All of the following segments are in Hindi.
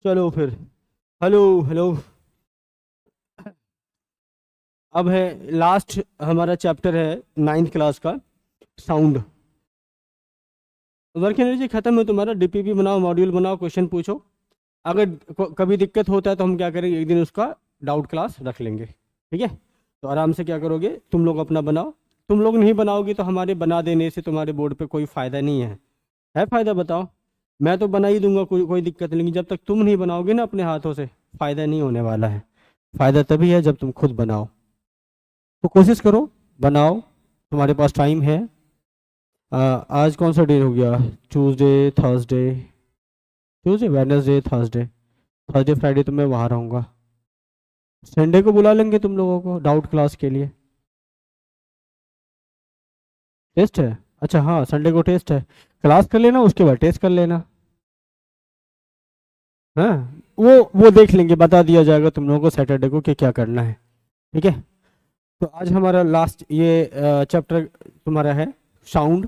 चलो फिर। Hello hello. अब है लास्ट हमारा चैप्टर है नाइन्थ क्लास का, साउंड। वर्क एनर्जी खत्म है तुम्हारा। डीपीपी बनाओ, मॉड्यूल बनाओ, क्वेश्चन पूछो। अगर कभी दिक्कत होता है तो हम क्या करेंगे, एक दिन उसका डाउट क्लास रख लेंगे, ठीक है। तो आराम से क्या करोगे, तुम लोग अपना बनाओ। तुम लोग नहीं बनाओगे तो हमारे बना देने से तुम्हारे बोर्ड पे कोई फ़ायदा नहीं है फ़ायदा बताओ। मैं तो बना ही दूंगा, कोई कोई दिक्कत नहीं। जब तक तुम नहीं बनाओगे ना अपने हाथों से, फ़ायदा नहीं होने वाला है। फ़ायदा तभी है जब तुम खुद बनाओ। तो कोशिश करो, बनाओ, तुम्हारे पास टाइम है। आज कौन सा डे हो गया? Tuesday, Thursday, Tuesday, Wednesday, Thursday. Thursday Friday तो मैं वहाँ रहूँगा। संडे को बुला लेंगे तुम लोगों को डाउट क्लास के लिए। टेस्ट है? अच्छा हाँ, संडे को टेस्ट है। क्लास कर लेना, उसके बाद टेस्ट कर लेना। हाँ, वो देख लेंगे, बता दिया जाएगा तुम लोगों को सैटरडे को कि क्या करना है, ठीक है। तो आज हमारा लास्ट ये चैप्टर तुम्हारा है साउंड।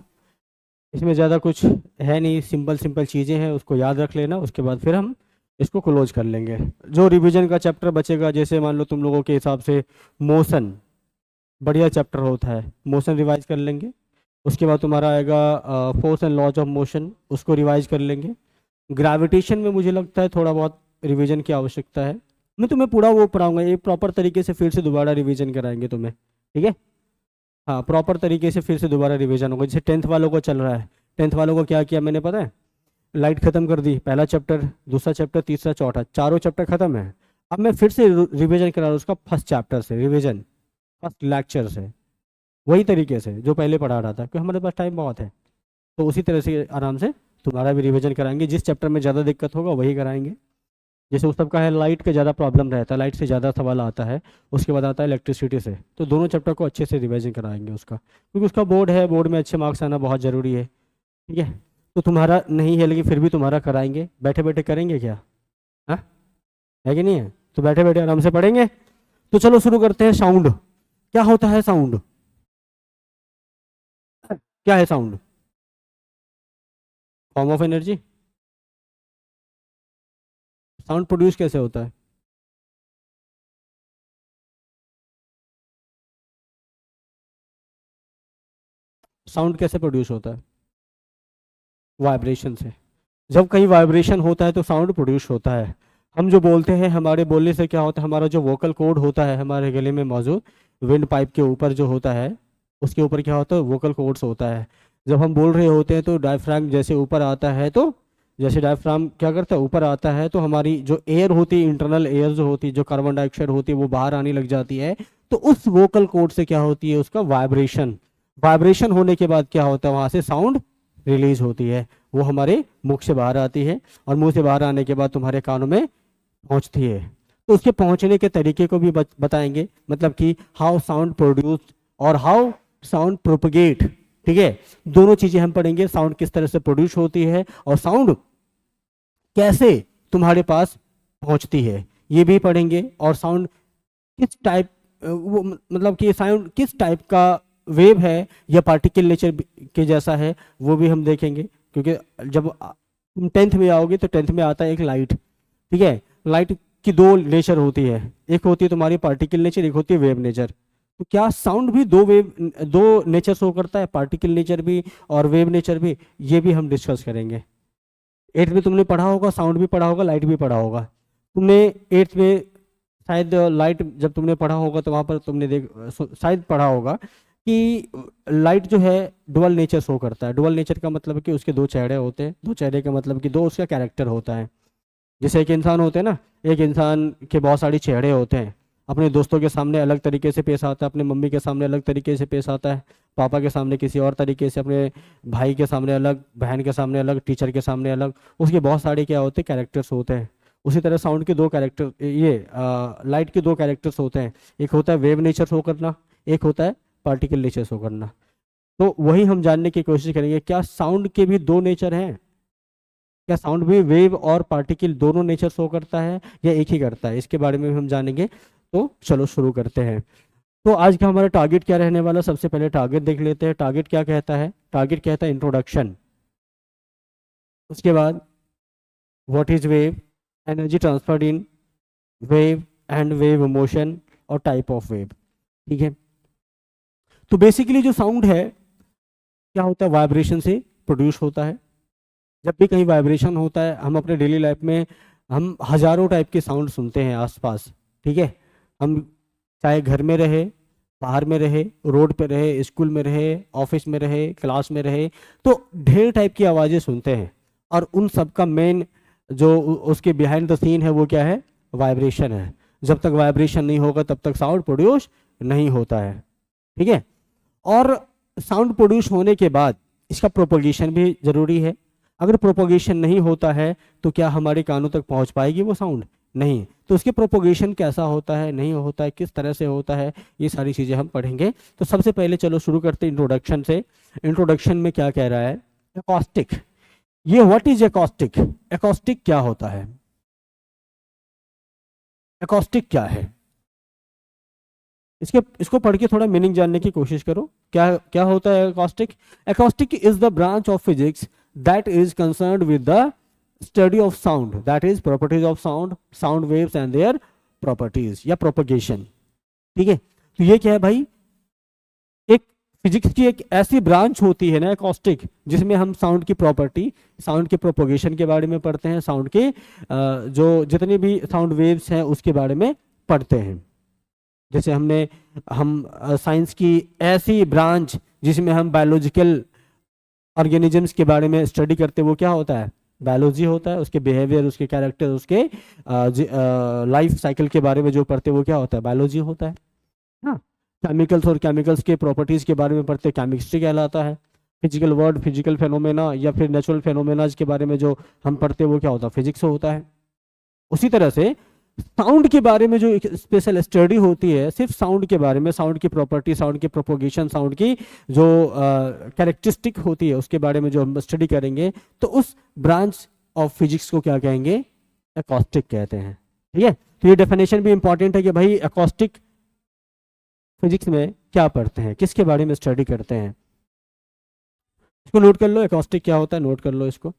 इसमें ज़्यादा कुछ है नहीं, सिंपल सिंपल चीज़ें हैं, उसको याद रख लेना। उसके बाद फिर हम इसको क्लोज कर लेंगे। जो रिवीजन का चैप्टर बचेगा, जैसे मान लो तुम लोगों के हिसाब से मोशन बढ़िया चैप्टर होता है, मोशन रिवाइज कर लेंगे। उसके बाद तुम्हारा आएगा force and laws of motion, उसको रिवाइज कर लेंगे। ग्रेविटेशन में मुझे लगता है थोड़ा बहुत रिवीजन की आवश्यकता है। मैं तुम्हें पूरा वो पढ़ाऊंगा, ये प्रॉपर तरीके से फिर से दोबारा रिवीजन कराएंगे तुम्हें, ठीक है। हाँ, प्रॉपर तरीके से फिर से दोबारा रिवीजन होगा। जैसे टेंथ वालों को चल रहा है, टेंथ वालों को क्या किया मैंने पता है? लाइट खत्म कर दी, पहला चैप्टर, दूसरा चैप्टर, तीसरा, चौथा, चारों चैप्टर खत्म है। अब मैं फिर से रिवीजन करा रहा हूँ उसका, फर्स्ट चैप्टर से रिवीजन, फर्स्ट लेक्चर से, वही तरीके से जो पहले पढ़ा रहा था, क्योंकि हमारे पास टाइम बहुत है। तो उसी तरह से आराम से तुम्हारा भी रिवीजन कराएंगे। जिस चैप्टर में ज़्यादा दिक्कत होगा वही कराएंगे। जैसे उस सबका है लाइट का ज़्यादा प्रॉब्लम रहता है, लाइट से ज़्यादा सवाल आता है। उसके बाद आता है इलेक्ट्रिसिटी से। तो दोनों चैप्टर को अच्छे से रिवीजन कराएंगे उसका, क्योंकि उसका बोर्ड है, बोर्ड में अच्छे मार्क्स आना बहुत ज़रूरी है, ठीक है। तो तुम्हारा नहीं है लेकिन फिर भी तुम्हारा कराएंगे। बैठे बैठे करेंगे क्या? हाँ, है कि नहीं है? तो बैठे बैठे आराम से पढ़ेंगे। तो चलो शुरू करते हैं। साउंड क्या होता है? साउंड क्या है? Sound form of energy. Sound produce कैसे होता है? साउंड कैसे प्रोड्यूस होता है? वाइब्रेशन से। जब कहीं वाइब्रेशन होता है तो साउंड प्रोड्यूस होता है। हम जो बोलते हैं, हमारे बोलने से क्या होता है, हमारा जो वोकल कॉर्ड होता है हमारे गले में मौजूद, विंड पाइप के ऊपर जो होता है, उसके ऊपर क्या होता है, वोकल कॉर्ड्स होता है। जब हम बोल रहे होते हैं तो डायफ्राम जैसे ऊपर आता है, तो जैसे डायफ्राम क्या करता है, ऊपर आता है, तो हमारी जो एयर होती है, इंटरनल एयर जो होती है, जो कार्बन डाइऑक्साइड होती है, वो बाहर आने लग जाती है। तो उस वोकल कॉर्ड से क्या होती है, उसका वाइब्रेशन। वाइब्रेशन होने के बाद क्या होता है, वहां से साउंड रिलीज होती है। वो हमारे मुख से बाहर आती है, और मुंह से बाहर आने के बाद तुम्हारे कानों में पहुंचती है। तो उसके पहुंचने के तरीके को भी बताएंगे, मतलब कि हाउ साउंड प्रोड्यूस और हाउ साउंड प्रोपगेट, ठीक है। दोनों चीजें हम पढ़ेंगे, साउंड किस तरह से प्रोड्यूस होती है और साउंड कैसे तुम्हारे पास पहुंचती है, ये भी पढ़ेंगे। और साउंड किस टाइप, वो मतलब कि साउंड किस टाइप का वेव है या पार्टिकल नेचर के जैसा है, वो भी हम देखेंगे। क्योंकि जब तुम टेंथ में आओगे तो टेंथ में आता है एक लाइट, ठीक है। लाइट की दो नेचर होती है, एक होती है तुम्हारी पार्टिकल नेचर, एक होती है वेव नेचर। तो क्या साउंड भी दो नेचर शो करता है, पार्टिकल नेचर भी और वेव नेचर भी? ये भी हम डिस्कस करेंगे। एट्थ में तुमने पढ़ा होगा, साउंड भी पढ़ा होगा, लाइट भी पढ़ा होगा। तुमने एट्थ में शायद लाइट जब तुमने पढ़ा होगा तो वहां पर तुमने शायद पढ़ा होगा कि लाइट जो है डुअल नेचर शो करता है। डुअल नेचर का मतलब है कि उसके दो चेहरे होते हैं। दो चेहरे का मतलब कि दो उसका कैरेक्टर होता है। जैसे एक इंसान होते हैं ना, एक इंसान के बहुत सारे चेहरे होते हैं। अपने दोस्तों के सामने अलग तरीके से पेश आता है, अपने मम्मी के सामने अलग तरीके से पेश आता है, पापा के सामने किसी और तरीके से, अपने भाई के सामने अलग, बहन के सामने अलग, टीचर के सामने अलग। उसके बहुत सारे क्या होते हैं, कैरेक्टर्स होते हैं। उसी तरह साउंड के दो कैरेक्टर, ये लाइट के दो कैरेक्टर्स होते हैं। एक होता है वेव नेचर शो करना, एक होता है पार्टिकल नेचर शो करना। तो वही हम जानने की कोशिश करेंगे, क्या साउंड के भी दो नेचर हैं? क्या साउंड भी वेव और पार्टिकल दोनों नेचर शो करता है या एक ही करता है? इसके बारे में भी हम जानेंगे। तो चलो शुरू करते हैं। तो आज का हमारा टारगेट क्या रहने वाला, सबसे पहले टारगेट देख लेते हैं। टारगेट क्या कहता है? टारगेट कहता है इंट्रोडक्शन। उसके बाद what is wave, energy transferred in wave and wave motion और टाइप ऑफ वेव। ठीक है, तो बेसिकली जो साउंड है क्या होता है, वाइब्रेशन से प्रोड्यूस होता है। जब भी कहीं वाइब्रेशन होता है, हम अपने डेली लाइफ में हम हजारों टाइप के साउंड सुनते हैं आसपास। ठीक है, हम चाहे घर में रहे, बाहर में रहे, रोड पे रहे, स्कूल में रहे, ऑफिस में रहे, क्लास में रहे, तो ढेर टाइप की आवाज़ें सुनते हैं। और उन सब का मेन जो उसके बिहाइंड द सीन है वो क्या है, वाइब्रेशन है। जब तक वाइब्रेशन नहीं होगा तब तक साउंड प्रोड्यूस नहीं होता है। ठीक है, और साउंड प्रोड्यूस होने के बाद इसका प्रोपोगेशन भी जरूरी है। अगर प्रोपोगेशन नहीं होता है तो क्या हमारे कानों तक पहुंच पाएगी वो साउंड, नहीं। तो उसके प्रोपोगेशन कैसा होता है, नहीं होता है, किस तरह से होता है, ये सारी चीज़ें हम पढ़ेंगे। तो सबसे पहले चलो शुरू करते हैं इंट्रोडक्शन से। इंट्रोडक्शन में क्या कह रहा है, एकॉस्टिक। ये व्हाट इज एकॉस्टिक, एकॉस्टिक क्या होता है, एकॉस्टिक क्या है, इसके इसको पढ़ के थोड़ा मीनिंग जानने की कोशिश करो। क्या क्या होता है acoustic. Acoustic is the branch of physics that is concerned with the study of sound, that is properties of sound, sound waves and their properties या प्रोपगेशन। ठीक है, तो ये क्या है भाई, एक फिजिक्स की एक ऐसी ब्रांच होती है ना एकॉस्टिक, जिसमें हम साउंड की प्रॉपर्टी, साउंड के प्रोपगेशन के बारे में पढ़ते हैं, साउंड के जो जितने भी साउंड वेव्स हैं उसके बारे में पढ़ते हैं। जैसे हम साइंस की ऐसी ब्रांच जिसमें हम बायोलॉजिकल ऑर्गेनिजम्स के बारे में स्टडी करते हैं, वो क्या होता है, बायोलॉजी होता है। उसके बिहेवियर, उसके कैरेक्टर, उसके लाइफ साइकिल के बारे में जो पढ़ते हैं वो क्या होता है, बायोलॉजी होता है। हाँ, केमिकल्स और केमिकल्स के प्रॉपर्टीज के बारे में पढ़ते हैं, केमिस्ट्री कहलाता है। फिजिकल वर्ल्ड, फिजिकल फेनोमेना या फिर नेचुरल फेनोमेनाज के बारे में जो हम पढ़ते हैं वो क्या होता है, फिजिक्स होता है। उसी तरह से साउंड के बारे में जो एक स्पेशल स्टडी होती है, सिर्फ साउंड के बारे में, साउंड की प्रॉपर्टी, साउंड की प्रोपोगेशन, साउंड की जो कैरेक्टरिस्टिक होती है उसके बारे में जो हम स्टडी करेंगे, तो उस ब्रांच ऑफ फिजिक्स को क्या कहेंगे, एकॉस्टिक कहते हैं। ठीक है, तो ये डेफिनेशन भी इंपॉर्टेंट है कि भाई एकॉस्टिक फिजिक्स में क्या पढ़ते हैं, किसके बारे में स्टडी करते हैं। इसको नोट कर लो, एकॉस्टिक क्या होता है, नोट कर लो इसको।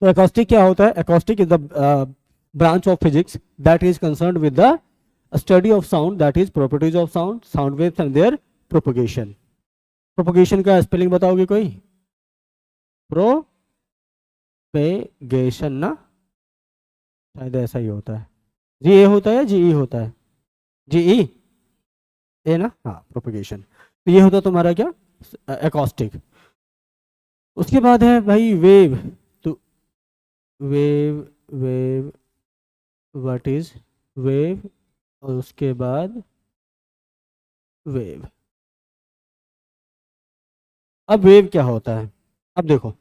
तो एकॉस्टिक क्या होता है, acoustic is the branch of physics that is concerned with the study of sound, that is properties of sound, sound waves and their propagation. Propagation का स्पेलिंग बताओगे कोई, प्रोपेगेशन ना, शायद ऐसा ही होता है, जी ए होता है, जी ई होता है, जी ई ए ना, हाँ प्रोपगेशन। तो ये होता तुम्हारा क्या, एकॉस्टिक। उसके बाद है भाई वेव। तो wave, wave, what is wave, और उसके बाद वेव। अब वेव क्या होता है, अब देखो,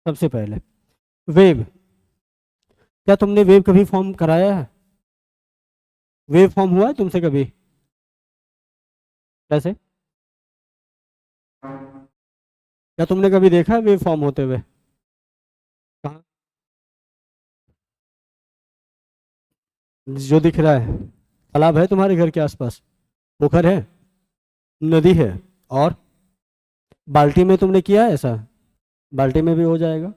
सबसे पहले वेव, क्या तुमने वेव कभी फॉर्म कराया है? वेव फॉर्म हुआ है तुमसे कभी? कैसे? क्या तुमने कभी देखा है वेव फॉर्म होते हुए? कहाँ? जो दिख रहा है, तालाब है तुम्हारे घर के आसपास? पोखर है? नदी है? और बाल्टी में तुमने किया है ऐसा? बाल्टी में भी हो जाएगा,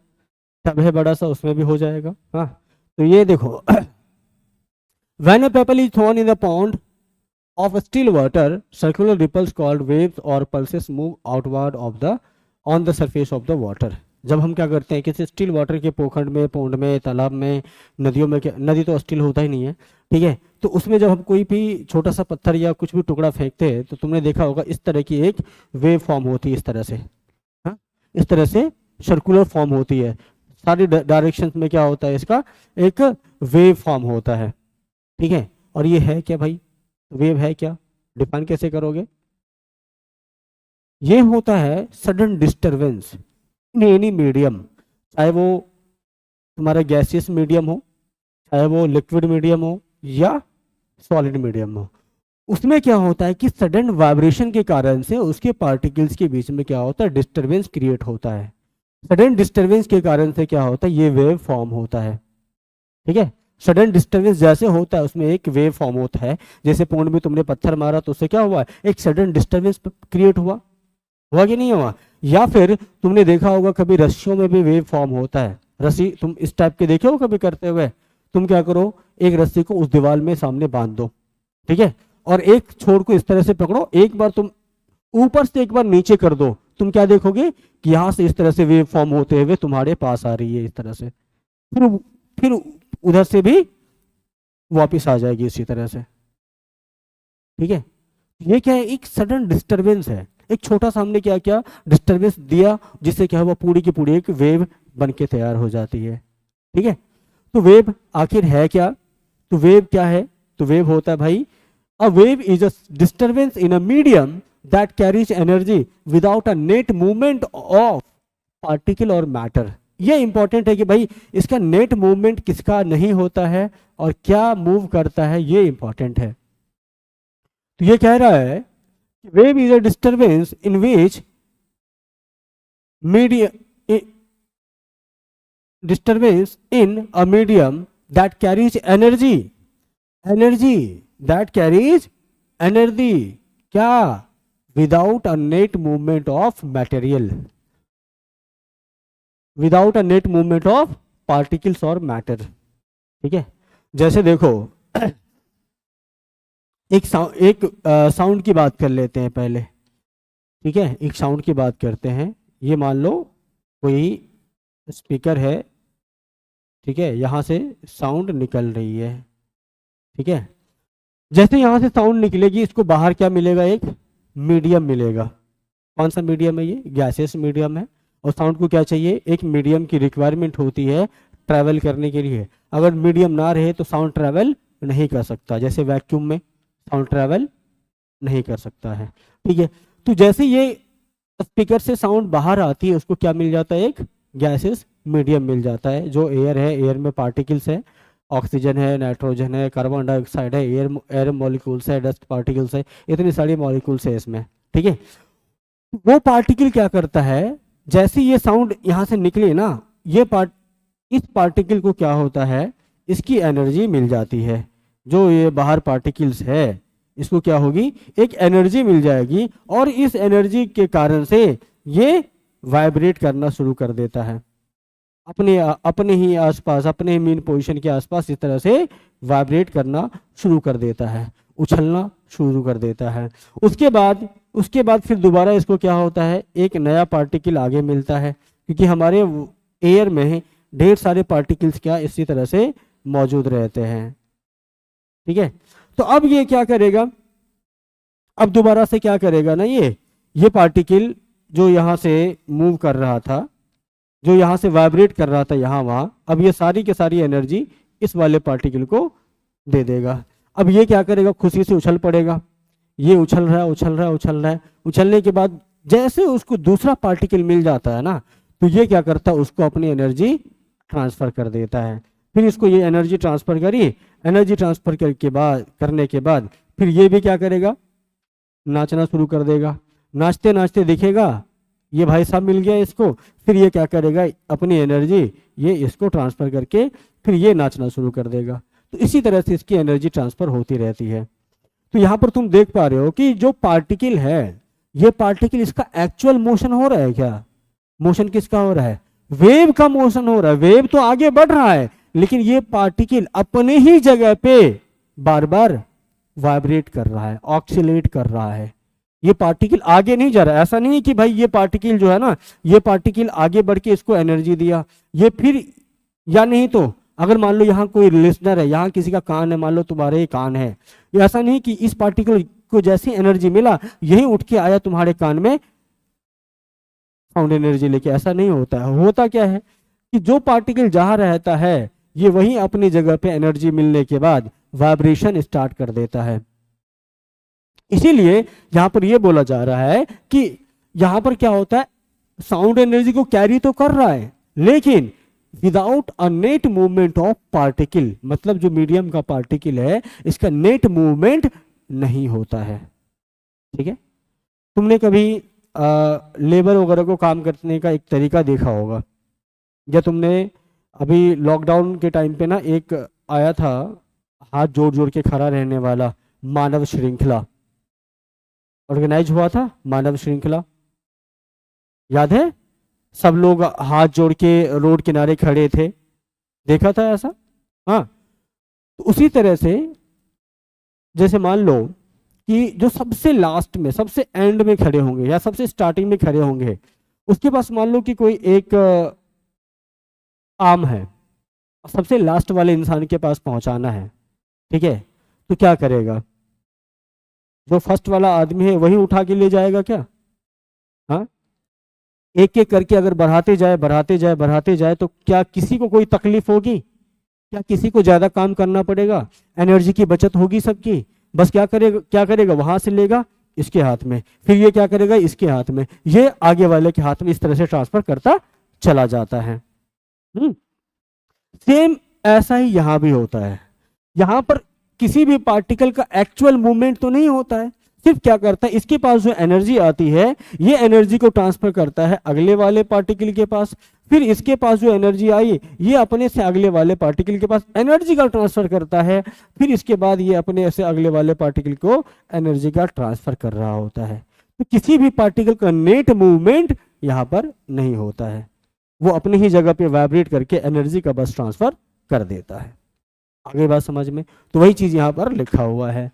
टब है बड़ा सा उसमें भी हो जाएगा। हाँ, तो ये देखो when a pebble is thrown in the pond of still water, circular ripples called waves or pulses move outward of the on the surface of the water। जब हम क्या करते हैं किसी स्टिल वाटर के पोखर में, पोंड में, तालाब में, नदियों में, नदी तो स्टिल होता ही नहीं है, ठीक है, तो उसमें जब हम कोई भी छोटा सा पत्थर या कुछ भी टुकड़ा फेंकते हैं तो तुमने देखा होगा इस तरह की एक वेव फॉर्म होती है, इस तरह से। हाँ, इस तरह से सर्कुलर फॉर्म होती है, सारी डायरेक्शन में क्या होता है, इसका एक वेव फॉर्म होता है, ठीक है। और ये है क्या भाई, वेव है क्या, डिफाइन कैसे करोगे? ये होता है sudden disturbance in any medium, चाहे वो तुम्हारा गैसियस मीडियम हो, चाहे वो लिक्विड मीडियम हो या सॉलिड मीडियम हो। उसमें क्या होता है कि सडन वाइब्रेशन के कारण से उसके पार्टिकल्स के बीच में क्या होता है, डिस्टरबेंस क्रिएट होता है। सडन डिस्टरबेंस के कारण से क्या होता है, ये वेव फॉर्म होता है, ठीक है। सडन डिस्टरबेंस जैसे होता है उसमें एक वेव फॉर्म होता है। जैसे पौंड में तुमने पत्थर मारा तो उससे क्या हुआ, एक सडन डिस्टरबेंस क्रिएट हुआ कि नहीं हुआ? या फिर तुमने देखा होगा कभी रस्सियों में भी वेव फॉर्म होता है, रस्सी तुम इस टाइप के देखे हो कभी करते हुए? तुम क्या करो, एक रस्सी को उस दीवार में सामने बांध दो, ठीक है, और एक छोर को इस तरह से पकड़ो, एक बार तुम ऊपर से एक बार नीचे कर दो, तुम क्या देखोगे कि यहां से इस तरह से वेव फॉर्म होते हुए तुम्हारे पास आ रही है, इस तरह से, फिर उधर से भी वापिस आ जाएगी इसी तरह से, ठीक है। ये क्या है, एक सडन डिस्टरबेंस है, एक छोटा सा हमने क्या किया, डिस्टरबेंस दिया, जिससे क्या हुआ, पूरी की पूरी एक वेव बन के तैयार हो जाती है, ठीक है। तो वेव आखिर है क्या? तो वेव क्या है? तो वेव होता है भाई, a wave is a disturbance in a medium that carries energy without a net movement of particle और मैटर। ये इंपॉर्टेंट है कि भाई इसका नेट मूवमेंट किसका नहीं होता है और क्या मूव करता है, ये इंपॉर्टेंट है। तो ये कह रहा है कि wave is a disturbance in which medium, disturbance in a medium that carries energy that carries energy, क्या, without a net movement of material, without a net movement of particles or matter, ठीक है। जैसे देखो एक साउंड की बात कर लेते हैं पहले, ठीक है, एक साउंड की बात करते हैं। ये मान लो कोई स्पीकर है, ठीक है, यहाँ से साउंड निकल रही है, ठीक है। जैसे यहाँ से साउंड निकलेगी इसको बाहर क्या मिलेगा, एक मीडियम मिलेगा। कौन सा मीडियम है? ये गैसियस मीडियम है। और साउंड को क्या चाहिए, एक मीडियम की रिक्वायरमेंट होती है ट्रैवल करने के लिए। अगर मीडियम ना रहे तो साउंड ट्रैवल नहीं कर सकता, जैसे वैक्यूम में साउंड ट्रैवल नहीं कर सकता है, ठीक है। तो जैसे ये स्पीकर से साउंड बाहर आती है उसको क्या मिल जाता है, एक गैसेस मीडियम मिल जाता है। जो एयर है, एयर में पार्टिकल्स है, ऑक्सीजन है, नाइट्रोजन है, कार्बन डाइऑक्साइड है, एयर मॉलिक्यूल्स है, डस्ट पार्टिकल्स है, इतनी सारी मॉलिक्यूल्स है इसमें, ठीक है। वो पार्टिकल क्या करता है, जैसे ये साउंड यहाँ से निकले ना, इस पार्टिकल को क्या होता है, इसकी एनर्जी मिल जाती है। जो ये बाहर पार्टिकल्स है इसको क्या होगी, एक एनर्जी मिल जाएगी, और इस एनर्जी के कारण से ये वाइब्रेट करना शुरू कर देता है अपने ही आसपास, अपने ही मेन पोजीशन के आसपास इस तरह से वाइब्रेट करना शुरू कर देता है, उछलना शुरू कर देता है। उसके बाद फिर दोबारा इसको क्या होता है, एक नया पार्टिकल आगे मिलता है, क्योंकि हमारे एयर में ढेर सारे पार्टिकल्स क्या इसी तरह से मौजूद रहते हैं, ठीक है। तो अब ये क्या करेगा, अब दोबारा से क्या करेगा ना, ये पार्टिकल जो यहाँ से मूव कर रहा था, जो यहाँ से वाइब्रेट कर रहा था यहाँ वहाँ, अब ये सारी की सारी एनर्जी इस वाले पार्टिकल को दे देगा। अब ये क्या करेगा, खुशी से उछल पड़ेगा, ये उछल रहा है, उछलने के बाद जैसे उसको दूसरा पार्टिकल मिल जाता है ना, तो ये क्या करता है, उसको अपनी एनर्जी ट्रांसफर कर देता है। फिर इसको ये एनर्जी ट्रांसफर करी, एनर्जी ट्रांसफर करने के बाद फिर ये भी क्या करेगा, नाचना शुरू कर देगा। नाचते नाचते दिखेगा ये भाई साहब मिल गया इसको, फिर ये क्या करेगा, अपनी एनर्जी ये इसको ट्रांसफर करके फिर ये नाचना शुरू कर देगा। तो इसी तरह से इसकी एनर्जी ट्रांसफर होती रहती है। तो यहाँ पर तुम देख पा रहे हो कि जो पार्टिकल है, ये पार्टिकल इसका एक्चुअल मोशन हो रहा है क्या, मोशन किसका हो रहा है, वेव का मोशन हो रहा है। वेव तो आगे बढ़ रहा है, लेकिन ये पार्टिकल अपने ही जगह पे बार बार वाइब्रेट कर रहा है, ऑक्सीलेट कर रहा है। ये पार्टिकल आगे नहीं जा रहा है। ऐसा नहीं है कि भाई ये पार्टिकल जो है ना, ये पार्टिकल आगे बढ़ के इसको एनर्जी दिया, ये फिर, या नहीं तो अगर मान लो यहाँ कोई लिसनर है, यहाँ किसी का कान है, मान लो तुम्हारे ही कान है, ये ऐसा नहीं कि इस पार्टिकल को जैसी एनर्जी मिला यही उठ के आया तुम्हारे कान में साउंड एनर्जी लेके, ऐसा नहीं होता है। होता क्या है कि जो पार्टिकल जहां रहता है ये वहीं अपनी जगह पे एनर्जी मिलने के बाद वाइब्रेशन स्टार्ट कर देता है। इसीलिए यहां पर यह बोला जा रहा है कि यहां पर क्या होता है, साउंड एनर्जी को कैरी तो कर रहा है, लेकिन without a net movement of particle, मतलब जो मीडियम का पार्टिकल है इसका नेट मूवमेंट नहीं होता है। ठीक है, तुमने कभी लेबर वगैरह को काम करने का एक तरीका देखा होगा, या तुमने अभी लॉकडाउन के टाइम पे ना एक आया था हाथ जोड़ जोड़ के खड़ा रहने वाला मानव श्रृंखला, ऑर्गेनाइज हुआ था मानव श्रृंखला, याद है? सब लोग हाथ जोड़ के रोड किनारे खड़े थे, देखा था ऐसा? हाँ, तो उसी तरह से जैसे मान लो कि जो सबसे लास्ट में, सबसे एंड में खड़े होंगे या सबसे स्टार्टिंग में खड़े होंगे, उसके पास मान लो कि कोई एक आम है, सबसे लास्ट वाले इंसान के पास पहुंचाना है। ठीक है, तो क्या करेगा, जो फर्स्ट वाला आदमी है वही उठा के ले जाएगा क्या? हाँ, एक एक करके अगर बढ़ाते जाए बढ़ाते जाए बढ़ाते जाए तो क्या किसी को कोई तकलीफ होगी? क्या किसी को ज्यादा काम करना पड़ेगा? एनर्जी की बचत होगी सबकी। बस क्या करेगा, वहां से लेगा इसके हाथ में, फिर ये क्या करेगा, इसके हाथ में, ये आगे वाले के हाथ में, इस तरह से ट्रांसफर करता चला जाता है। सेम ऐसा ही यहां भी होता है। यहां पर किसी भी पार्टिकल का एक्चुअल मूवमेंट तो नहीं होता है, सिर्फ क्या करता है, इसके पास जो एनर्जी आती है ये एनर्जी को ट्रांसफर करता है अगले वाले पार्टिकल के पास, फिर इसके पास जो एनर्जी आई ये अपने से अगले वाले पार्टिकल के पास एनर्जी का ट्रांसफर करता है, फिर इसके बाद ये अपने से अगले वाले पार्टिकल को एनर्जी का ट्रांसफर कर रहा होता है। तो किसी भी पार्टिकल का नेट मूवमेंट यहां पर नहीं होता है, वो अपनी ही जगह पे वाइब्रेट करके एनर्जी का बस ट्रांसफर कर देता है। आगे बात समझ में? तो वही चीज यहां पर लिखा हुआ है,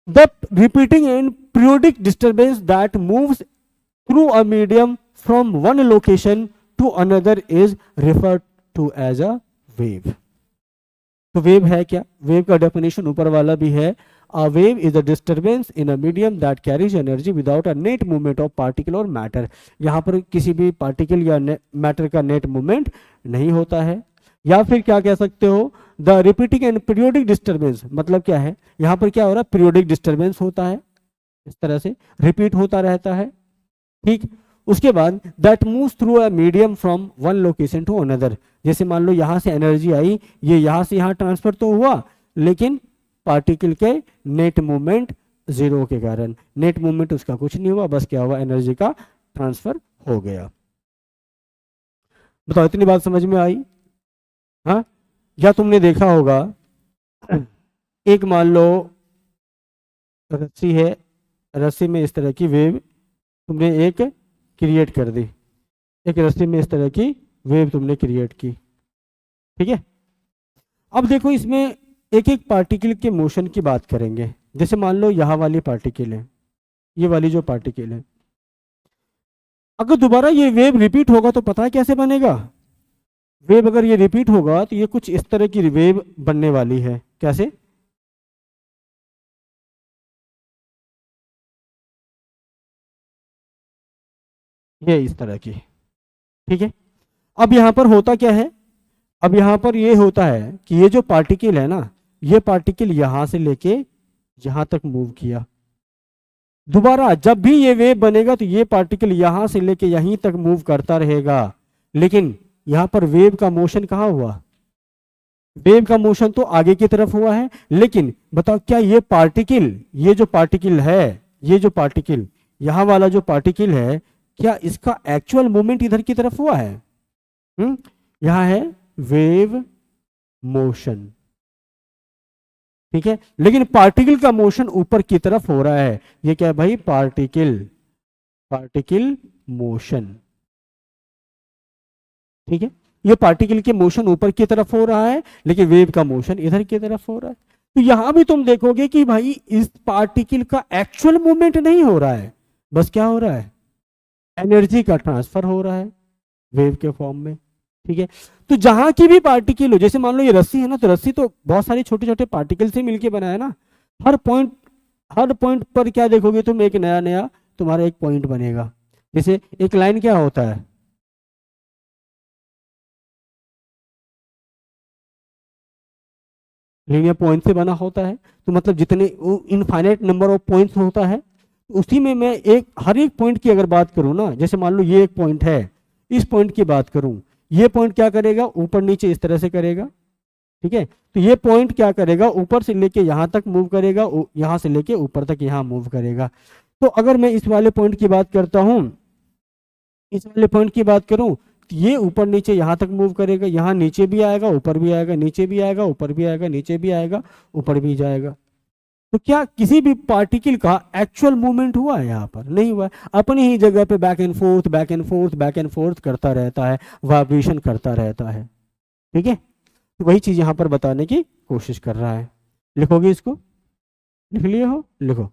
the repeating and periodic disturbance that moves through a medium from one location to another is referred to as a wave. तो वेव है क्या? वेव का डेफिनेशन ऊपर वाला भी है, a wave is a disturbance in a medium that carries energy without a net movement of particle or matter। यहाँ पर किसी भी पार्टिकल या मैटर का नेट मूवमेंट नहीं होता है। या फिर क्या कह सकते हो, the repeating and periodic disturbance, मतलब क्या है, यहाँ पर क्या हो रहा है, पीरियोडिक डिस्टर्बेंस होता है, इस तरह से रिपीट होता रहता है। ठीक, उसके बाद that moves through a medium from one location to another, जैसे मान लो यहाँ से एनर्जी आई, ये यहाँ से यहाँ ट्रांसफर तो हुआ, लेकिन पार्टिकल के नेट मूवमेंट जीरो के कारण, नेट मूवमेंट उसका कुछ नहीं हुआ, बस क्या हुआ, एनर्जी का ट्रांसफर हो गया। बताओ, इतनी बात समझ में आई? हाँ, या तुमने देखा होगा, एक मान लो रस्सी है, रस्सी में इस तरह की वेव तुमने एक क्रिएट कर दी, एक रस्सी में इस तरह की वेव तुमने क्रिएट की। ठीक है, अब देखो इसमें एक एक पार्टिकल के मोशन की बात करेंगे। जैसे मान लो यहाँ वाली पार्टिकल है, ये वाली जो पार्टिकल है, अगर दोबारा ये वेव रिपीट होगा तो पता है कैसे बनेगा? वेव अगर ये रिपीट होगा तो ये कुछ इस तरह की वेव बनने वाली है। कैसे? ये इस तरह की। ठीक है, अब यहां पर होता क्या है, अब यहां पर ये होता है कि ये जो पार्टिकल है ना, ये पार्टिकल यहां से लेके यहां तक मूव किया, दोबारा जब भी ये वेव बनेगा तो ये पार्टिकल यहां से लेके यहीं तक मूव करता रहेगा, लेकिन यहां पर वेव का मोशन कहाँ हुआ? वेव का मोशन तो आगे की तरफ हुआ है, लेकिन बताओ क्या ये पार्टिकल, ये जो पार्टिकल है, ये जो पार्टिकल यहां वाला जो पार्टिकल है, क्या इसका एक्चुअल मूवमेंट इधर की तरफ हुआ है? यहां है वेव मोशन, ठीक है, लेकिन पार्टिकल का मोशन ऊपर की तरफ हो रहा है। ये क्या है भाई? पार्टिकल, पार्टिकल मोशन, ठीक है। ये पार्टिकल के मोशन ऊपर की तरफ हो रहा है, लेकिन वेव का मोशन इधर की तरफ हो रहा है। तो यहां भी तुम देखोगे कि भाई इस पार्टिकल का एक्चुअल मूवमेंट नहीं हो रहा है, बस क्या हो रहा है? एनर्जी का ट्रांसफर हो रहा है वेव के फॉर्म में, ठीक है। तो जहां की भी पार्टिकल हो, जैसे मान लो ये रस्सी है ना, तो रस्सी तो बहुत सारे छोटे छोटे पार्टिकल से मिलकर बना है ना। हर पॉइंट, हर पॉइंट पर क्या देखोगे तुम? एक नया नया तुम्हारा एक पॉइंट बनेगा। जैसे एक लाइन क्या होता है? लीनियर पॉइंट से बना होता है। तो मतलब जितने इनफाइनाइट नंबर ऑफ पॉइंट्स होता है, उसी में मैं एक हर एक पॉइंट की अगर बात करूं ना, जैसे मान लो ये एक पॉइंट है, इस पॉइंट की बात करूं, ये पॉइंट क्या करेगा? ऊपर नीचे इस तरह से करेगा, ठीक है। तो ये पॉइंट क्या करेगा? ऊपर से लेके यहां तक मूव करेगा, यहां से लेके ऊपर तक यहां मूव करेगा। तो अगर मैं इस वाले पॉइंट की बात करता हूं, इस वाले पॉइंट की बात करूं, तो ये ऊपर नीचे यहां तक मूव करेगा, यहां नीचे भी आएगा, ऊपर भी आएगा, नीचे भी आएगा, ऊपर भी आएगा, नीचे भी आएगा, ऊपर भी जाएगा। तो क्या किसी भी पार्टिकल का एक्चुअल मूवमेंट हुआ है? यहाँ पर नहीं हुआ है, अपनी ही जगह पे back and fourth, back and fourth, back and fourth करता रहता है, वाइब्रेशन करता रहता है, ठीक है। तो वही चीज यहाँ पर बताने की कोशिश कर रहा है। लिखोगे इसको? लिख लिए हो? लिखो।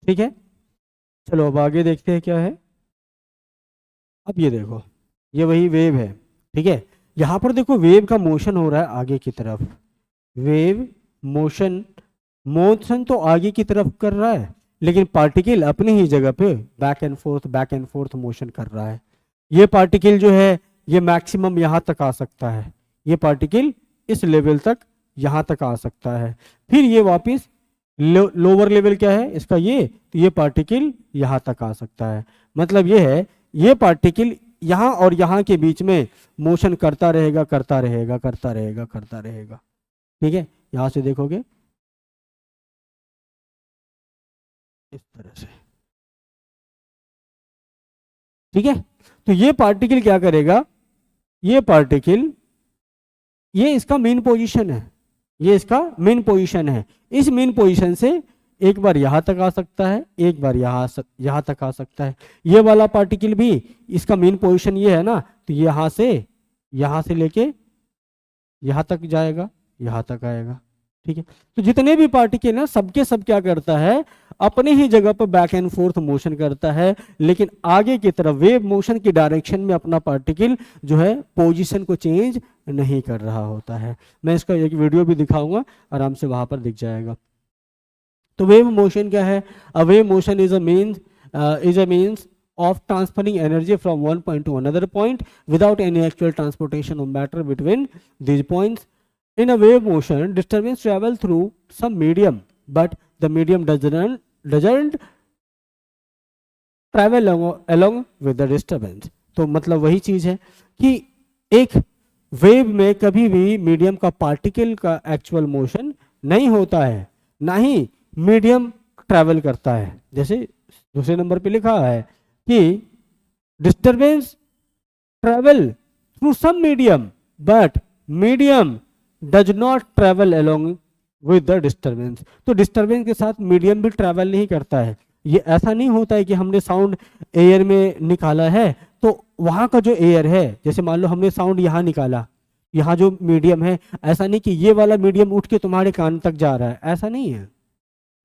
ठीक है, चलो अब आगे देखते हैं क्या है। अब ये देखो, ये वही वेव है, ठीक है। यहाँ पर देखो वेव का मोशन हो रहा है आगे की तरफ, वेव मोशन, मोशन तो आगे की तरफ कर रहा है, लेकिन पार्टिकल अपनी ही जगह पे back and fourth, back and fourth motion कर रहा है। ये पार्टिकल जो है ये मैक्सिमम यहाँ तक आ सकता है, ये पार्टिकल इस लेवल तक यहाँ तक आ सकता है, फिर ये वापस लोअर लेवल क्या है इसका? ये तो ये पार्टिकल यहाँ तक आ सकता है। मतलब ये है, ये पार्टिकल यहाँ और यहाँ के बीच में मोशन करता रहेगा, करता रहेगा, करता रहेगा, करता रहेगा, ठीक है। यहाँ से देखोगे इस तरह से, ठीक है। तो ये पार्टिकल क्या करेगा? ये पार्टिकल, ये इसका मेन पोजीशन है, ये इसका मेन पोजीशन है। इस मेन पोजीशन से एक बार यहां तक आ सकता है, एक बार यहां तक आ सकता है। ये वाला पार्टिकल भी, इसका मेन पोजीशन ये है ना, तो यहां से लेके यहां तक जाएगा, यहां तक आएगा, ठीक है। तो जितने भी पार्टिकल ना, सबके सब क्या करता है? अपने ही जगह पर बैक एंड फोर्थ मोशन करता है, लेकिन आगे की तरफ वेव मोशन की डायरेक्शन में अपना पार्टिकल जो है पोजीशन को चेंज नहीं कर रहा होता है। मैं इसका एक वीडियो भी दिखाऊंगा, आराम से वहाँ पर दिख जाएगा। तो वेव मोशन क्या है? A wave motion is a means of transferring energy from one point to another point without any actual transportation of matter between these points. In a wave motion, disturbance travel through some medium, but the medium doesn't travel along with the disturbance. तो मतलब वही चीज है कि एक वेव में कभी भी मीडियम का पार्टिकल का एक्चुअल मोशन नहीं होता है, ना ही मीडियम ट्रैवल करता है। जैसे दूसरे नंबर पे लिखा है कि disturbance travel through some medium but medium does not travel along with the disturbance. तो डिस्टरबेंस के साथ मीडियम भी ट्रैवल नहीं करता है। ये ऐसा नहीं होता है कि हमने साउंड एयर में निकाला है तो वहां का जो एयर है, जैसे मान लो हमने साउंड यहाँ निकाला, यहाँ जो मीडियम है, ऐसा नहीं कि ये वाला मीडियम उठ के तुम्हारे कान तक जा रहा है, ऐसा नहीं है।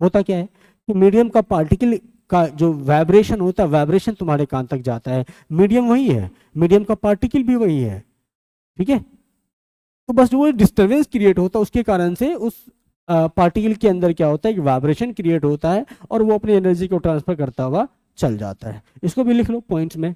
होता क्या है कि मीडियम का पार्टिकल का जो वाइब्रेशन होता है, वाइब्रेशन तुम्हारे कान तक जाता है, मीडियम वही है, मीडियम का पार्टिकल भी वही है। ठीक है, तो बस वो डिस्टरबेंस क्रिएट होता है, उसके कारण से उस पार्टिकल के अंदर क्या होता है कि वाइब्रेशन क्रिएट होता है और वो अपनी एनर्जी को ट्रांसफर करता हुआ चल जाता है। इसको भी लिख लो पॉइंट्स में।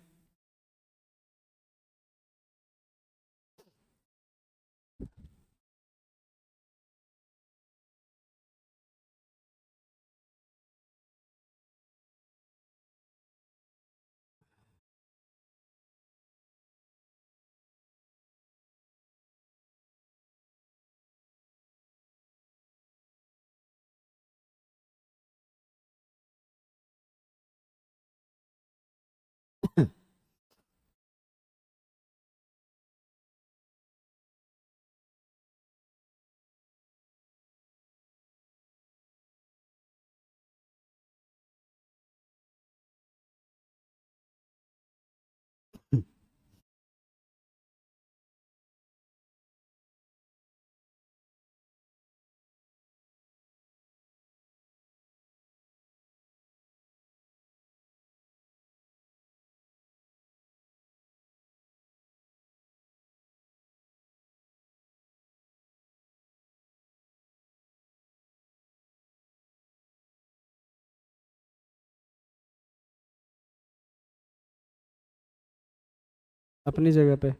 अपनी जगह पे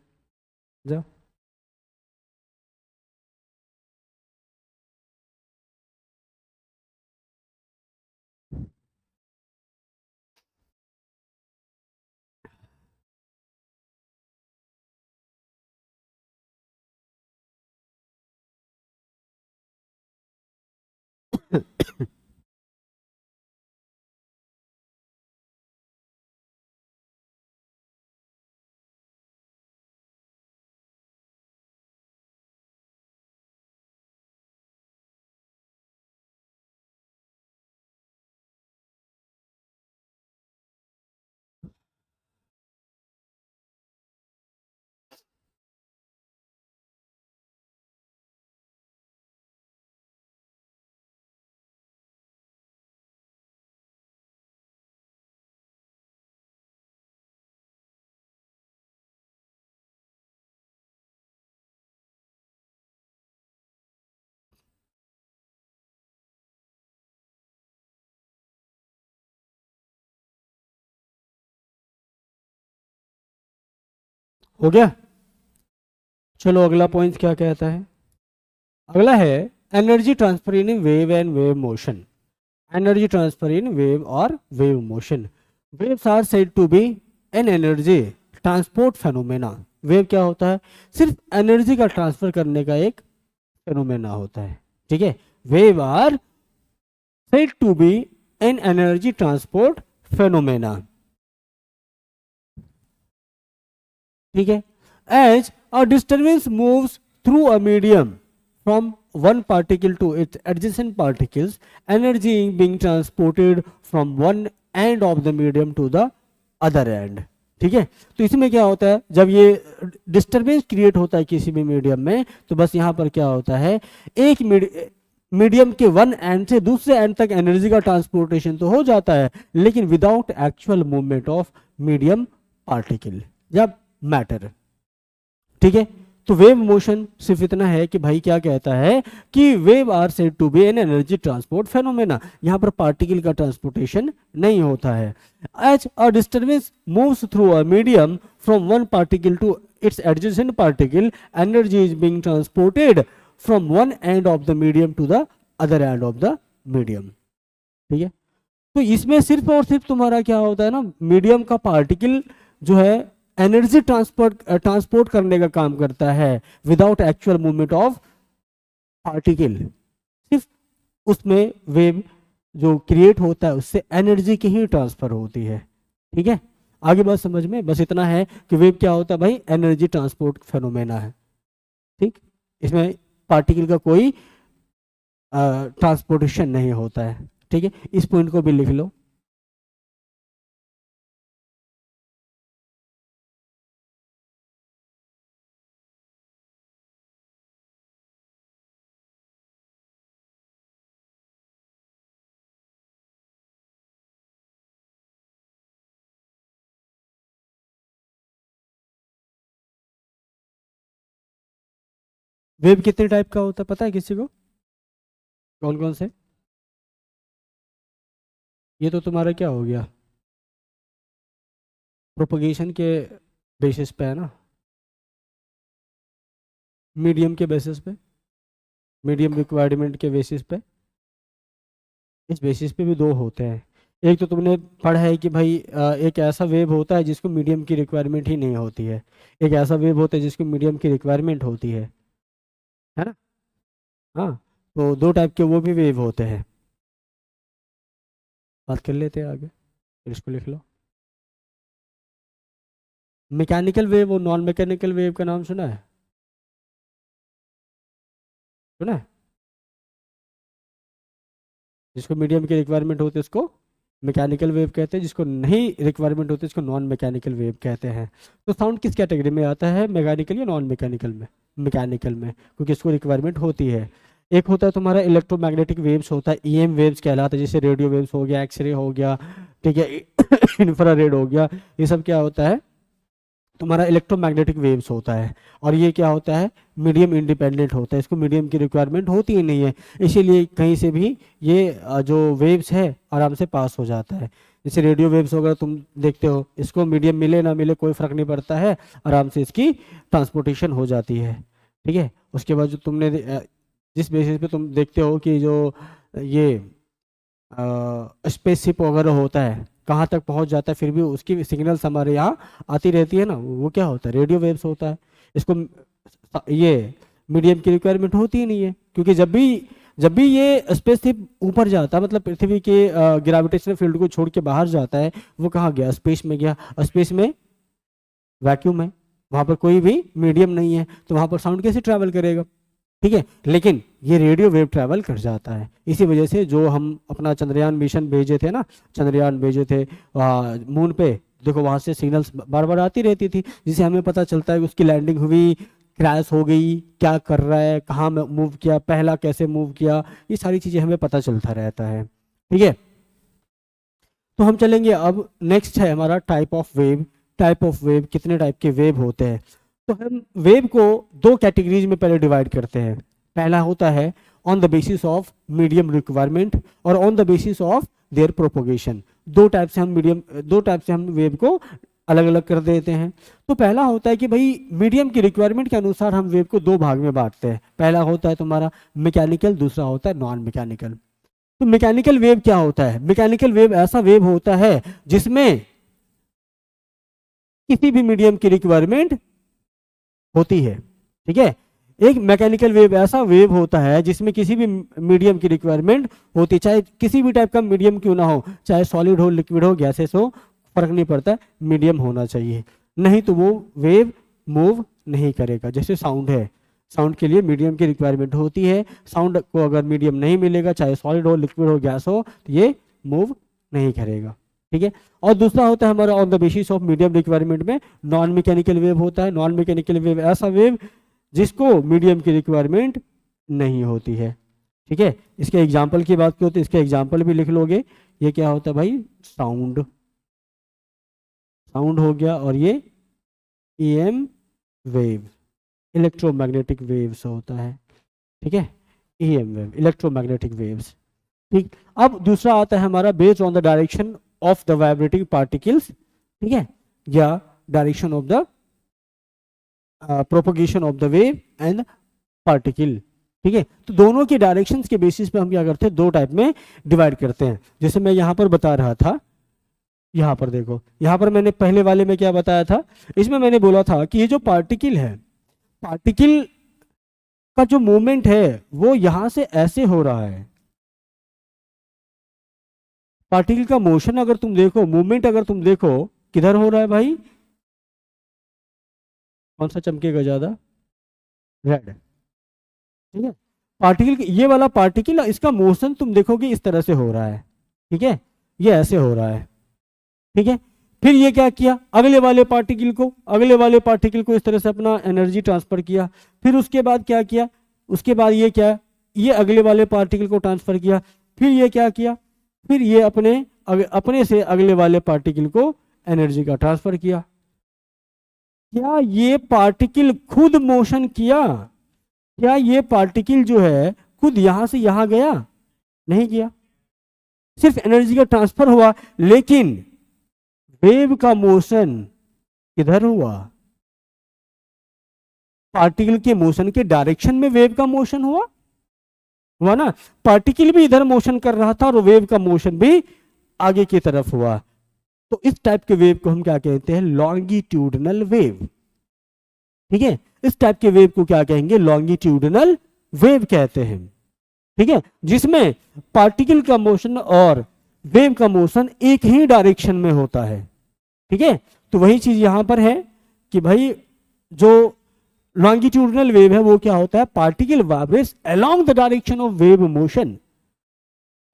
जाओ। हो गया? चलो अगला पॉइंट क्या कहता है। अगला है energy transfer in wave and wave motion. Energy transfer in wave और wave motion. Waves are said to be an energy transport phenomena. Wave क्या होता है? सिर्फ एनर्जी का ट्रांसफर करने का एक फेनोमेना होता है। ठीक है, wave are said to be an energy transport phenomena. ठीक है, as a disturbance moves through a medium from one particle to its adjacent particles, energy being transported from one end of the medium to the other end। ठीक है, तो इसमें क्या होता है, जब ये डिस्टरबेंस क्रिएट होता है किसी भी मीडियम में, तो बस यहाँ पर क्या होता है, एक मीडियम के वन एंड से दूसरे एंड तक एनर्जी का ट्रांसपोर्टेशन तो हो जाता है, लेकिन without actual movement of medium particle या मैटर। ठीक है, तो वेव मोशन सिर्फ इतना है कि भाई क्या कहता है कि wave are said to be an energy transport phenomena, यहाँ पर पार्टिकल का ट्रांसपोर्टेशन नहीं होता है। As a disturbance moves through a medium from one particle to its adjacent particle, energy is being transported from one end of the medium to the other end of the medium. ठीक है, तो इसमें सिर्फ और सिर्फ तुम्हारा क्या होता है ना, मीडियम का पार्टिकल जो है एनर्जी ट्रांसपोर्ट करने का काम करता है without actual movement of particle. सिर्फ उसमें वेव जो क्रिएट होता है उससे एनर्जी की ही ट्रांसफर होती है। ठीक है, आगे बात समझ में, बस इतना है कि वेव क्या होता है भाई, एनर्जी ट्रांसपोर्ट फेनोमेना है। ठीक, इसमें पार्टिकल का कोई ट्रांसपोर्टेशन नहीं होता है। ठीक है, इस पॉइंट को भी लिख लो। वेव कितने टाइप का होता है पता है किसी को? कौन कौन से? ये तो तुम्हारा क्या हो गया, प्रोपगेशन के बेसिस पे है ना, मीडियम के बेसिस पे, मीडियम रिक्वायरमेंट के बेसिस पे। इस बेसिस पे भी दो होते हैं। एक तो तुमने पढ़ा है कि भाई एक ऐसा वेव होता है जिसको मीडियम की रिक्वायरमेंट ही नहीं होती है, एक ऐसा वेव होता है जिसको मीडियम की रिक्वायरमेंट होती है ना? हाँ, तो दो टाइप के वो भी वेव होते हैं। बात कर लेते हैं आगे, फिर इसको लिख लो। मैकेनिकल वेव और नॉन मैकेनिकल वेव का नाम सुना है? सुना है? जिसको मीडियम की रिक्वायरमेंट होती है उसको मैकेनिकल वेव कहते हैं, जिसको नहीं रिक्वायरमेंट होती है उसको नॉन मैकेनिकल वेव कहते हैं। तो साउंड किस कैटेगरी में आता है, मैकेनिकल या नॉन मैकेनिकल में? मैकेनिकल में, क्योंकि इसको रिक्वायरमेंट होती है। एक होता है तुम्हारा इलेक्ट्रोमैग्नेटिक वेव्स होता है, ईएम वेव्स कहलाता है, जैसे रेडियो वेव्स हो गया, एक्सरे हो गया, ठीक है, इंफ्रारेड हो गया, ये सब क्या होता है तुम्हारा इलेक्ट्रोमैग्नेटिक वेव्स होता है। और ये क्या होता है, मीडियम इंडिपेंडेंट होता है, इसको मीडियम की रिक्वायरमेंट होती ही नहीं है, इसीलिए कहीं से भी ये जो वेव्स है आराम से पास हो जाता है। जैसे रेडियो वेव्स वगैरह तुम देखते हो, इसको मीडियम मिले ना मिले कोई फर्क नहीं पड़ता है, आराम से इसकी ट्रांसपोर्टेशन हो जाती है। ठीक है, उसके बाद जो तुमने जिस बेसिस पे तुम देखते हो कि जो ये स्पेसशिप वगैरह होता है कहाँ तक पहुंच जाता है, फिर भी उसकी सिग्नल्स हमारे यहाँ आती रहती है ना, वो क्या होता है, रेडियो वेव्स होता है। इसको ये मीडियम की रिक्वायरमेंट होती ही नहीं है, क्योंकि जब भी ये स्पेसशिप ऊपर जाता है, मतलब पृथ्वी के ग्रेविटेशनल फील्ड को छोड़ के बाहर जाता है, वो कहाँ गया, स्पेस में गया। स्पेस में वैक्यूम है, वहाँ पर कोई भी मीडियम नहीं है, तो वहाँ पर साउंड कैसे ट्रैवल करेगा? ठीक है, लेकिन ये रेडियो वेव ट्रैवल कर जाता है। इसी वजह से जो हम अपना चंद्रयान मिशन भेजे थे ना, चंद्रयान भेजे थे मून पे, देखो वहां से सिग्नल्स बार बार आती रहती थी, जिससे हमें पता चलता है कि उसकी लैंडिंग हुई, क्रैश हो गई, क्या कर रहा है, कहाँ मूव किया, पहला कैसे मूव किया, ये सारी चीजें हमें पता चलता रहता है। ठीक है, तो हम चलेंगे अब, नेक्स्ट है हमारा type of wave. Type of wave, कितने टाइप के वेव होते हैं? तो हम वेव को दो कैटेगरीज में पहले डिवाइड करते हैं। पहला होता है on the basis of medium requirement और on the basis of their propagation. दो टाइप से हम वेव को अलग अलग कर देते हैं। तो पहला होता है कि भाई मीडियम की रिक्वायरमेंट के अनुसार हम वेव को दो भाग में बांटते हैं। पहला होता है तुम्हारा मैकेनिकल, दूसरा होता है नॉन मैकेनिकल। तो मैकेनिकल वेव क्या होता है? मैकेनिकल वेव ऐसा वेव होता है जिसमें किसी भी मीडियम की रिक्वायरमेंट होती है। ठीक है, एक मैकेनिकल वेव ऐसा वेव होता है जिसमें किसी भी मीडियम की रिक्वायरमेंट होती है, चाहे किसी भी टाइप का मीडियम क्यों ना हो, चाहे सॉलिड हो, लिक्विड हो, गैसेस हो, फर्क नहीं पड़ता, मीडियम होना चाहिए, नहीं तो वो वेव मूव नहीं करेगा। जैसे साउंड है, साउंड के लिए मीडियम की रिक्वायरमेंट होती है, साउंड को अगर मीडियम नहीं मिलेगा, चाहे सॉलिड हो, लिक्विड हो, गैस हो, तो ये मूव नहीं करेगा। ठीक है, और दूसरा होता है हमारा on the basis of medium requirement में नॉन मैकेनिकल वेव होता है। नॉन मैकेनिकल वेव ऐसा वेव जिसको मीडियम की रिक्वायरमेंट नहीं होती है। ठीक है, इसके एग्जाम्पल की बात करो तो इसके एग्जाम्पल भी लिख लोगे। ये क्या होता है भाई, साउंड, साउंड हो गया, और ये ईएम वेव, इलेक्ट्रोमैग्नेटिक वेव्स होता है, ठीक है, ईएम वेव, इलेक्ट्रोमैग्नेटिक वेव्स। ठीक, अब दूसरा आता है हमारा based on the direction of the vibrating particles, ठीक है, या direction of the propagation of the wave and particle, ठीक है। तो दोनों के डायरेक्शंस के बेसिस पे हम क्या करते हैं, दो टाइप में डिवाइड करते हैं। जैसे मैं यहाँ पर बता रहा था, यहाँ पर देखो, यहाँ पर मैंने पहले वाले में क्या बताया था, इसमें मैंने बोला था कि ये जो पार्टिकल है, पार्टिकल का जो मूवमेंट है वो यहां से ऐसे हो रहा है। पार्टिकल का मोशन अगर तुम देखो, मूवमेंट अगर तुम देखो, किधर हो रहा है भाई, कौन सा चमकेगा ज्यादा, रेड, ठीक है। पार्टिकल, ये वाला पार्टिकल, इसका मोशन तुम देखोगे इस तरह से हो रहा है, ठीक है, ये ऐसे हो रहा है, ठीक है। फिर ये क्या किया, अगले वाले पार्टिकल को इस तरह से अपना एनर्जी ट्रांसफर किया। फिर उसके बाद क्या किया, उसके बाद ये क्या, ये अगले वाले पार्टिकल को ट्रांसफर किया। फिर ये क्या किया, फिर ये अपने से अगले वाले पार्टिकल को एनर्जी का ट्रांसफर किया। क्या ये पार्टिकल खुद मोशन किया, क्या ये पार्टिकल जो है खुद यहां से यहां गया, नहीं गया, सिर्फ एनर्जी का ट्रांसफर हुआ। लेकिन वेव का मोशन किधर हुआ, पार्टिकल के मोशन के डायरेक्शन में वेव का मोशन हुआ ना। पार्टिकल भी इधर मोशन कर रहा था और वेव का मोशन भी आगे की तरफ हुआ। तो इस टाइप के वेव को हम क्या कहते हैं, लॉन्गिट्यूडनल वेव, ठीक है। इस टाइप के वेव को क्या कहेंगे, लॉन्गिट्यूडनल वेव कहते हैं, ठीक है, जिसमें पार्टिकल का मोशन और वेव का मोशन एक ही डायरेक्शन में होता है, ठीक है। तो वही चीज यहां पर है कि भाई जो लॉन्गिट्यूडनल वेव है वो क्या होता है, particle vibrates along the direction of wave motion.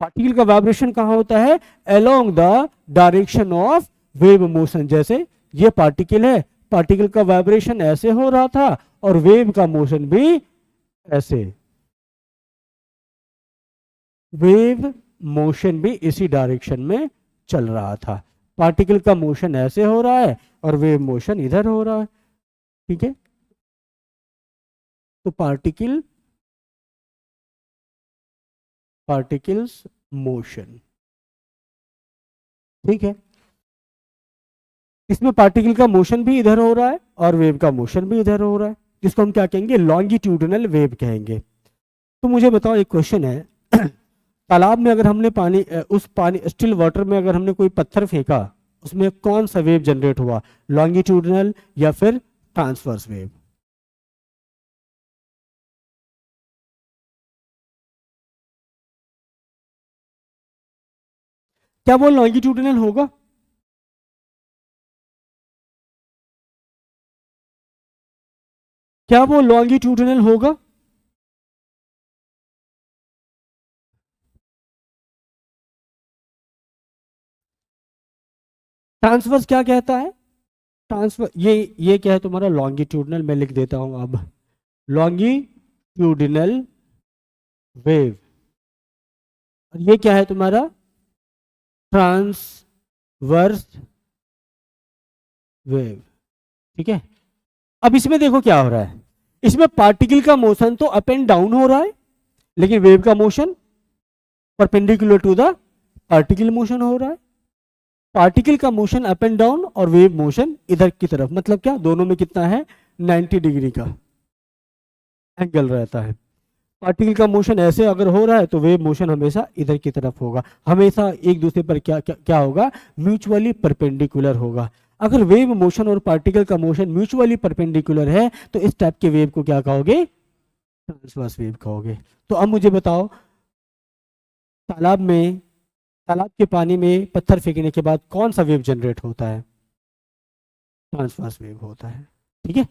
Particle का वाइब्रेशन कहां होता है, along the direction of wave motion. जैसे ये पार्टिकल है, पार्टिकल का वाइब्रेशन ऐसे हो रहा था और वेव का मोशन भी ऐसे, वेव मोशन भी इसी डायरेक्शन में चल रहा था। पार्टिकल का मोशन ऐसे हो रहा है और वेव मोशन इधर हो रहा है, ठीक है। तो पार्टिकल्स मोशन, ठीक है, इसमें पार्टिकल का मोशन भी इधर हो रहा है और वेव का मोशन भी इधर हो रहा है, जिसको हम क्या कहेंगे, लॉन्गिट्यूडनल वेव कहेंगे। तो मुझे बताओ, एक क्वेश्चन है, तालाब में अगर हमने पानी स्टिल वाटर में अगर हमने कोई पत्थर फेंका, उसमें कौन सा वेव जनरेट हुआ, लॉन्गिट्यूडनल या फिर ट्रांसवर्स वेव? क्या वो लॉन्गिट्यूडनल होगा? क्या वो लॉन्गिट्यूडनल होगा? ट्रांसवर्स क्या कहता है, ट्रांसफर, ये क्या है तुम्हारा, लॉन्गिट्यूडनल, मैं लिख देता हूं अब, लॉन्गिट्यूडनल वेव। और ये क्या है तुम्हारा, ट्रांसवर्स वेव, ठीक है। अब इसमें देखो क्या हो रहा है, इसमें पार्टिकल का मोशन तो अप एंड डाउन हो रहा है, लेकिन वेव का motion perpendicular to the particle motion हो रहा है। पार्टिकल का मोशन अप एंड डाउन और वेव मोशन इधर की तरफ, मतलब क्या, दोनों में कितना है, 90 डिग्री का एंगल रहता है। पार्टिकल का मोशन ऐसे अगर हो रहा है तो वेव मोशन हमेशा इधर की तरफ होगा, हमेशा एक दूसरे पर क्या क्या, क्या होगा, म्यूचुअली परपेंडिकुलर होगा। अगर वेव मोशन और पार्टिकल का मोशन म्यूचुअली परपेंडिकुलर है तो इस टाइप के वेव को क्या कहोगे, ट्रांसवर्स वेव कहोगे। तो अब मुझे बताओ, तालाब के पानी में पत्थर फेंकने के बाद कौन सा वेव जनरेट होता है, ट्रांसवर्स वेव होता है, ठीक है।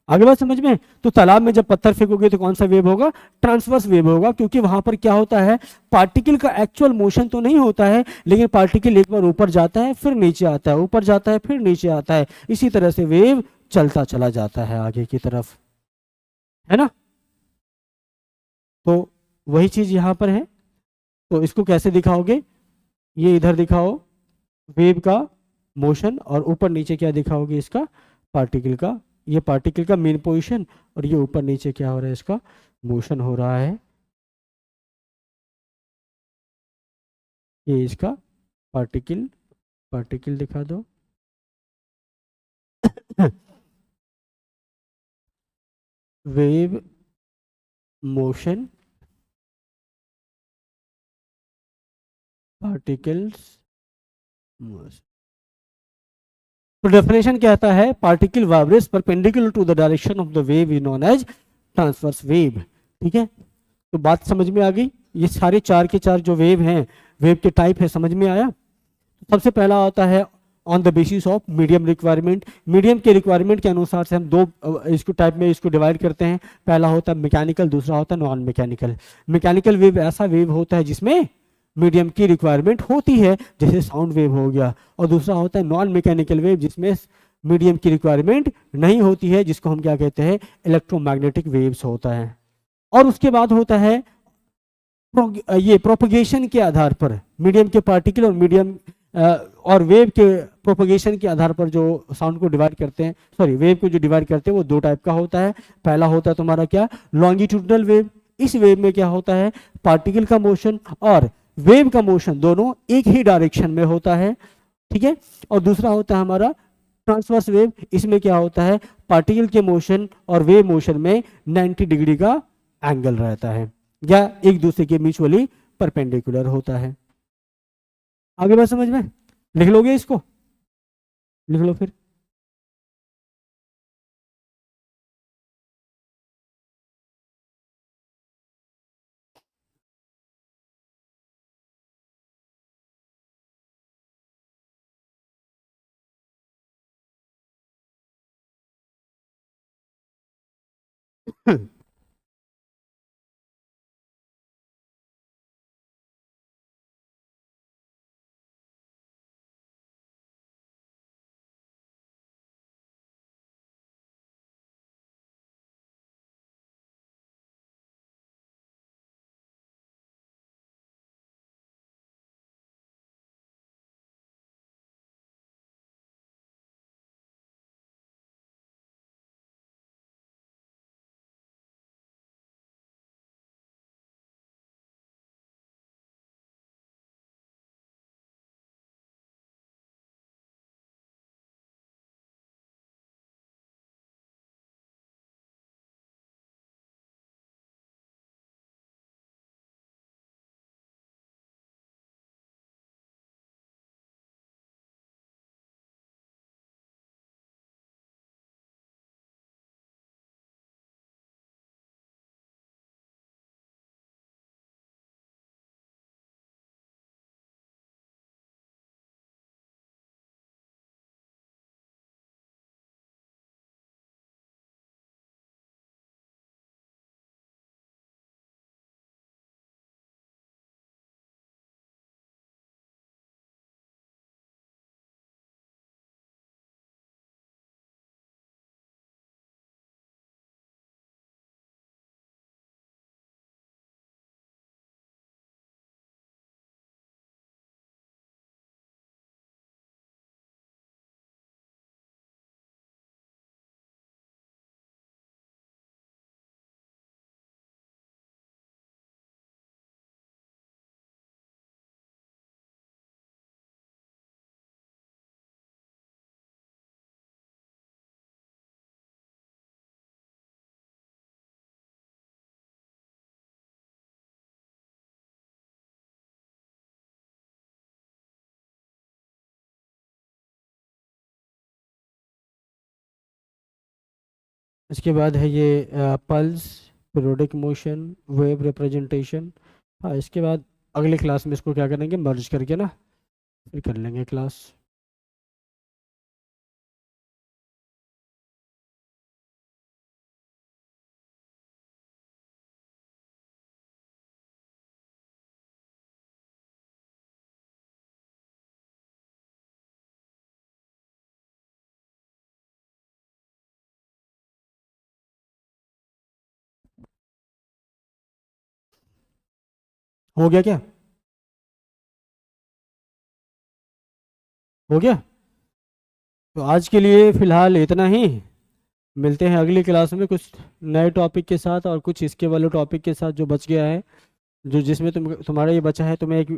आगे बात समझ में? तो तालाब में जब पत्थर फेंकोगे तो कौन सा वेव होगा, ट्रांसवर्स वेव होगा, क्योंकि वहां पर क्या होता है, पार्टिकल का एक्चुअल मोशन तो नहीं होता है, लेकिन पार्टिकल एक बार ऊपर जाता है फिर नीचे आता है, ऊपर जाता है फिर नीचे आता है, इसी तरह से वेव चलता चला जाता है आगे की तरफ, है ना। तो वही चीज यहां पर है। तो इसको कैसे दिखाओगे, ये इधर दिखाओ वेव का मोशन और ऊपर नीचे क्या दिखाओगे, इसका पार्टिकल का ये पार्टिकल का मेन पोजीशन, और ये ऊपर नीचे क्या हो रहा है, इसका मोशन हो रहा है। ये इसका पार्टिकल, पार्टिकल दिखा दो। Wave motion particles. तो डेफिनेशन क्या आता है, particle vibrates perpendicular to the direction of the wave is known as transverse wave. ठीक है, तो बात समझ में आ गई। ये सारे चार के चार जो वेव हैं, वेव के टाइप है, समझ में आया। सबसे पहला आता है on the basis of medium requirement. Medium के रिक्वायरमेंट के अनुसार से हम दो इसको टाइप में इसको डिवाइड करते हैं। पहला होता है मैकेनिकल, दूसरा होता है नॉन मैकेनिकल। मैकेनिकल वेव ऐसा वेव होता है जिसमें मीडियम की रिक्वायरमेंट होती है, जैसे साउंड वेव हो गया। और दूसरा होता है नॉन मैकेनिकल वेव, जिसमें मीडियम की रिक्वायरमेंट नहीं होती है, जिसको हम क्या कहते हैं, इलेक्ट्रोमैग्नेटिक वेव्स होता है। और उसके बाद होता है ये प्रोपगेशन के आधार पर मीडियम के पार्टिकल और मीडियम और वेव के प्रोपगेशन के आधार पर जो साउंड को डिवाइड करते हैं, सॉरी वेव को जो डिवाइड करते हैं, वो दो टाइप का होता है। पहला होता है तुम्हारा क्या, लॉन्गिट्यूडनल वेव। इस वेव में क्या होता है, पार्टिकल का मोशन और वेव का मोशन दोनों एक ही डायरेक्शन में होता है। ठीक है, और दूसरा होता है हमारा ट्रांसवर्स वेव। इसमें क्या होता है, पार्टिकल के मोशन और वेव मोशन में 90 डिग्री का एंगल रहता है, या एक दूसरे के म्यूचुअली परपेंडिकुलर होता है। आगे बात समझ में, लिख लोगे इसको, लिख लो फिर। इसके बाद है ये pulse, periodic motion, wave representation. हाँ, इसके बाद अगले क्लास में इसको क्या करेंगे, मर्ज करके ना फिर कर लेंगे क्लास। हो गया क्या, हो गया। तो आज के लिए फिलहाल इतना ही। मिलते हैं अगली क्लास में कुछ नए टॉपिक के साथ और कुछ इसके वाले टॉपिक के साथ जो बच गया है, जो जिसमें तुम्हारा ये बचा है, तुम्हें एक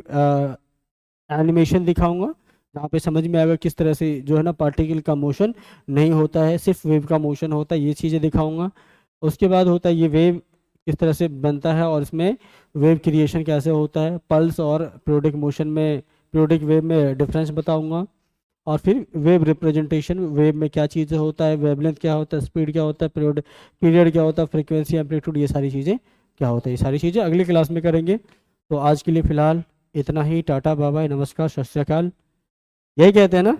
एनिमेशन दिखाऊंगा जहाँ पे समझ में आएगा किस तरह से जो है ना पार्टिकल का मोशन नहीं होता है, सिर्फ वेव का मोशन होता है, ये चीज़ें दिखाऊंगा। उसके बाद होता है ये वेव किस तरह से बनता है और इसमें वेव क्रिएशन कैसे होता है, पल्स और पीरियोडिक मोशन में, पीरियोडिक वेव में डिफरेंस बताऊंगा। और फिर वेव रिप्रेजेंटेशन, वेव में क्या चीज़ें होता है, वेवलेंथ क्या होता है, स्पीड क्या होता है, पीरियड पीरियड क्या होता है, फ्रीक्वेंसी एम्पलीट्यूड, ये सारी चीज़ें क्या होता है, ये सारी चीज़ें अगली क्लास में करेंगे। तो आज के लिए फ़िलहाल इतना ही। टाटा बाय बाय, नमस्कार, सत श्री अकाल, यही कहते हैं ना।